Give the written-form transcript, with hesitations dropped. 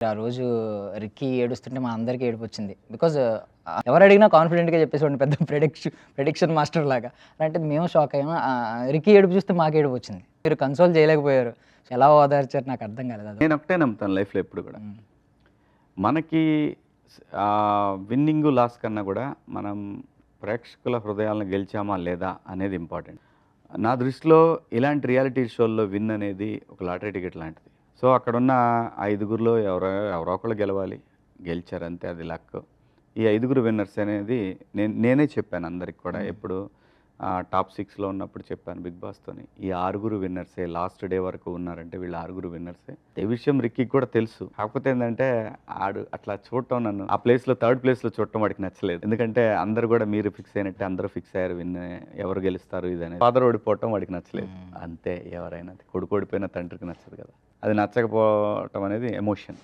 ఆ రోజు రిక్కీ ఏడుస్తుంటే మా అందరికీ ఏడుపొచ్చింది. బికాజ్ ఎవరడిగినా కాన్ఫిడెంట్‌గా చెప్పేసేవాడిని పెద్ద ప్రెడిక్షన్ మాస్టర్ లాగా. అంటే మేము షాక్ అయ్యాము. రిక్కీ ఏడుపు చూస్తే మాకు ఏడుపొచ్చింది. మీరు కన్సోల్ చేయలేకపోయారు. ఎలా ఓదార్చారు నాకు అర్థం కాలేదు అది. నేనొకటే నమ్ముతాను లైఫ్‌లో ఎప్పుడు గూడా. హ్మ్. మనకి విన్నింగు, లాస్ కన్నా గూడా మనం ప్రేక్షకుల హృదయాలను గెలిచామా లేదా అనేది ఇంపార్టెంట్. నా దృష్టిలో ఇలాంటి రియాలిటీ షోల్లో విన్ అనేది ఒక లాటరీ టికెట్ లాంటిది. సో, అక్కడున్న ఐదుగురిలో ఎవరో ఒకళ్ళు గెలవాలి. గెలిచారు అంతే, అది లక్. ఈ ఐదుగురు విన్నర్స్ అనేది నేనే చెప్పాను అందరికి కూడా. హ్మ్. ఎప్పుడు టాప్ 6లో ఉన్నప్పుడు చెప్పాను బిగ్ బాస్తోని. ఈ ఆరుగురు విన్నర్సే లాస్ట్ డే వరకు ఉన్నారంటే వీళ్ళు ఆరుగురు విన్నర్సే. ఈ విషయం రిక్కీకి కూడా తెలుసు. కాకపోతే ఏందంటే ఆడు అట్లా చూడటం, నన్ను ఆ ప్లేస్‌లో థర్డ్ ప్లేస్‌లో చూడటం వాడికి నచ్చలేదు. ఎందుకంటే అందరూ కూడా మీరు ఫిక్స్ అయినట్టే అందరూ ఫిక్స్ అయ్యారు ఎవరు గెలుస్తారు ఇదనేది. ఫాదర్ ఓడిపోవటం వాడికి నచ్చలేదు. హ్మ్. అంతే, ఎవరైనా కొడుకు ఓడిపోయినా తండ్రికి నచ్చదు కదా! అది నచ్చకపోవటం అనేది ఎమోషన్.